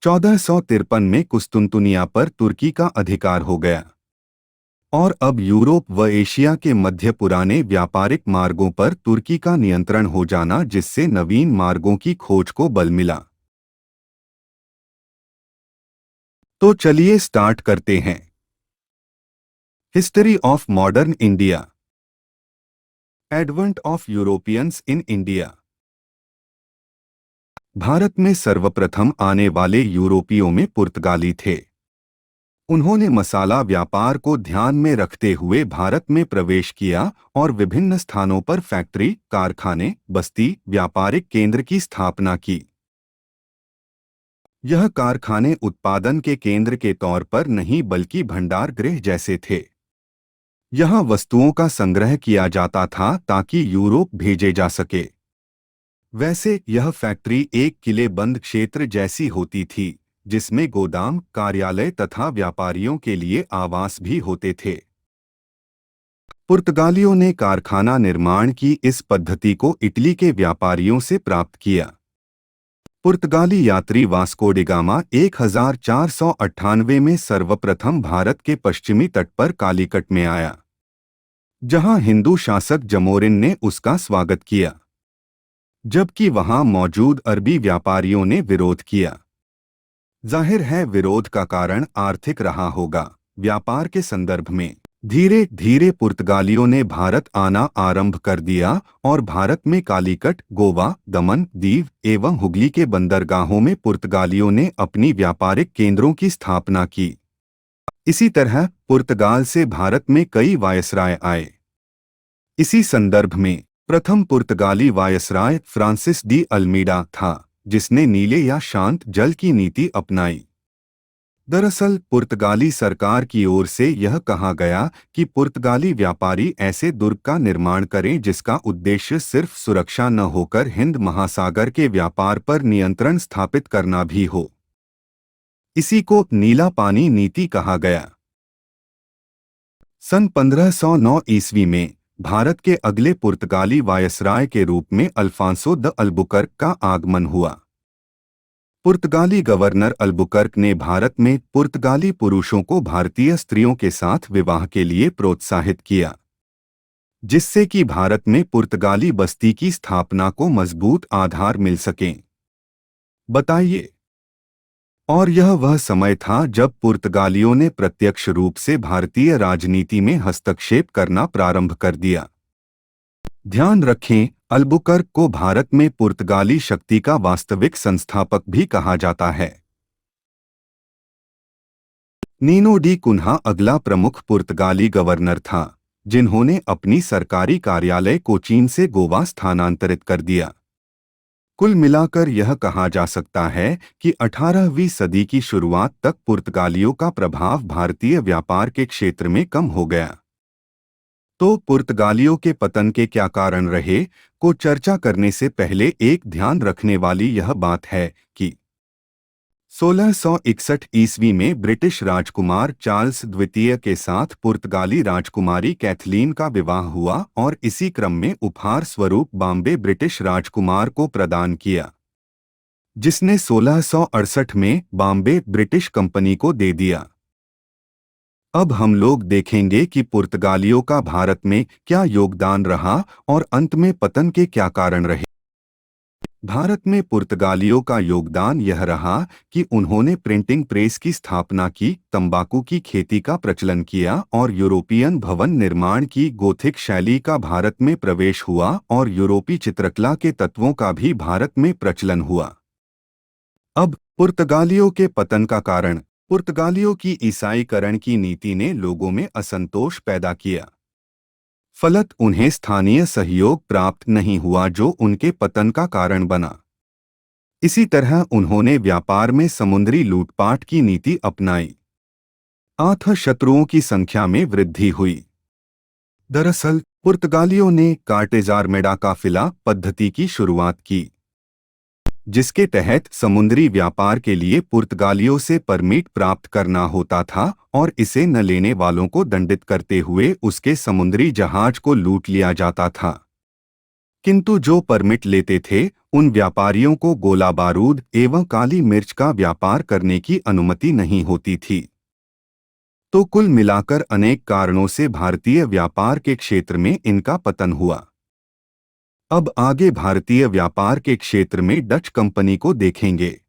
1453 में कुस्तुनतुनिया पर तुर्की का अधिकार हो गया और अब यूरोप व एशिया के मध्य पुराने व्यापारिक मार्गों पर तुर्की का नियंत्रण हो जाना, जिससे नवीन मार्गों की खोज को बल मिला। तो चलिए स्टार्ट करते हैं। History of modern India. Advent of Europeans in India. Bharat में सर्वप्रथम आने वाले यूरोपियों में पुर्तगाली थे। उन्होंने मसाला व्यापार को ध्यान में रखते हुए भारत में प्रवेश किया और विभिन्न स्थानों पर फैक्ट्री, कारखाने, बस्ती, व्यापारिक केंद्र की स्थापना की। यह कारखाने उत्पादन के केंद्र के तौर पर नहीं बल्कि भंडार गृह जैसे थे। यहाँ वस्तुओं का संग्रह किया जाता था ताकि यूरोप भेजे जा सके। वैसे यह फैक्ट्री एक किलेबंद क्षेत्र जैसी होती थी, जिसमें गोदाम, कार्यालय तथा व्यापारियों के लिए आवास भी होते थे। पुर्तगालियों ने कारखाना निर्माण की इस पद्धति को इटली के व्यापारियों से प्राप्त किया। पुर्तगाली यात्री वास्को डी गामा 1498 में सर्वप्रथम भारत के पश्चिमी तट पर कालीकट में आया, जहां हिंदू शासक जमोरिन ने उसका स्वागत किया, जबकि वहां मौजूद अरबी व्यापारियों ने विरोध किया। जाहिर है विरोध का कारण आर्थिक रहा होगा। व्यापार के संदर्भ में धीरे धीरे पुर्तगालियों ने भारत आना आरंभ कर दिया और भारत में कालीकट, गोवा, दमन, दीव एवं हुगली के बंदरगाहों में पुर्तगालियों ने अपनी व्यापारिक केंद्रों की स्थापना की। इसी तरह पुर्तगाल से भारत में कई वायसराय आए। इसी संदर्भ में प्रथम पुर्तगाली वायसराय फ्रांसिस डी अल्मीडा था, जिसने नीले या शांत जल की नीति अपनाई। दरअसल पुर्तगाली सरकार की ओर से यह कहा गया कि पुर्तगाली व्यापारी ऐसे दुर्ग का निर्माण करें जिसका उद्देश्य सिर्फ सुरक्षा न होकर हिंद महासागर के व्यापार पर नियंत्रण स्थापित करना भी हो। इसी को नीला पानी नीति कहा गया। सन 1509 ईस्वी में भारत के अगले पुर्तगाली वायसराय के रूप में अल्फांसो द अल्बुकर्क का आगमन हुआ। पुर्तगाली गवर्नर अल्बुकर्क ने भारत में पुर्तगाली पुरुषों को भारतीय स्त्रियों के साथ विवाह के लिए प्रोत्साहित किया, जिससे कि भारत में पुर्तगाली बस्ती की स्थापना को मजबूत आधार मिल सके। बताइए। और यह वह समय था जब पुर्तगालियों ने प्रत्यक्ष रूप से भारतीय राजनीति में हस्तक्षेप करना प्रारंभ कर दिया। ध्यान रखें, अल्बुकर्क को भारत में पुर्तगाली शक्ति का वास्तविक संस्थापक भी कहा जाता है। नीनो डी कुन्हा अगला प्रमुख पुर्तगाली गवर्नर था, जिन्होंने अपनी सरकारी कार्यालय कोचीन से गोवा स्थानांतरित कर दिया। कुल मिलाकर यह कहा जा सकता है कि 18वीं सदी की शुरुआत तक पुर्तगालियों का प्रभाव भारतीय व्यापार के क्षेत्र में कम हो गया। तो पुर्तगालियों के पतन के क्या कारण रहे को चर्चा करने से पहले एक ध्यान रखने वाली यह बात है कि 1661 ईस्वी में ब्रिटिश राजकुमार चार्ल्स द्वितीय के साथ पुर्तगाली राजकुमारी कैथलीन का विवाह हुआ और इसी क्रम में उपहार स्वरूप बॉम्बे ब्रिटिश राजकुमार को प्रदान किया, जिसने 1668 में बॉम्बे ब्रिटिश कंपनी को दे दिया। अब हम लोग देखेंगे कि पुर्तगालियों का भारत में क्या योगदान रहा और अंत में पतन के क्या कारण रहे। भारत में पुर्तगालियों का योगदान यह रहा कि उन्होंने प्रिंटिंग प्रेस की स्थापना की, तंबाकू की खेती का प्रचलन किया और यूरोपियन भवन निर्माण की गोथिक शैली का भारत में प्रवेश हुआ और यूरोपी चित्रकला के तत्वों का भी भारत में प्रचलन हुआ। अब पुर्तगालियों के पतन का कारण। पुर्तगालियों की ईसाईकरण की नीति ने लोगों में असंतोष पैदा किया। फलत उन्हें स्थानीय सहयोग प्राप्त नहीं हुआ, जो उनके पतन का कारण बना। इसी तरह उन्होंने व्यापार में समुद्री लूटपाट की नीति अपनाई। अतः शत्रुओं की संख्या में वृद्धि हुई। दरअसल पुर्तगालियों ने कार्टेजारमेडा काफिला पद्धति की शुरुआत की, जिसके तहत समुद्री व्यापार के लिए पुर्तगालियों से परमिट प्राप्त करना होता था और इसे न लेने वालों को दंडित करते हुए उसके समुद्री जहाज को लूट लिया जाता था। किंतु जो परमिट लेते थे उन व्यापारियों को गोला बारूद एवं काली मिर्च का व्यापार करने की अनुमति नहीं होती थी। तो कुल मिलाकर अनेक कारणों से भारतीय व्यापार के क्षेत्र में इनका पतन हुआ। अब आगे भारतीय व्यापार के क्षेत्र में डच कंपनी को देखेंगे।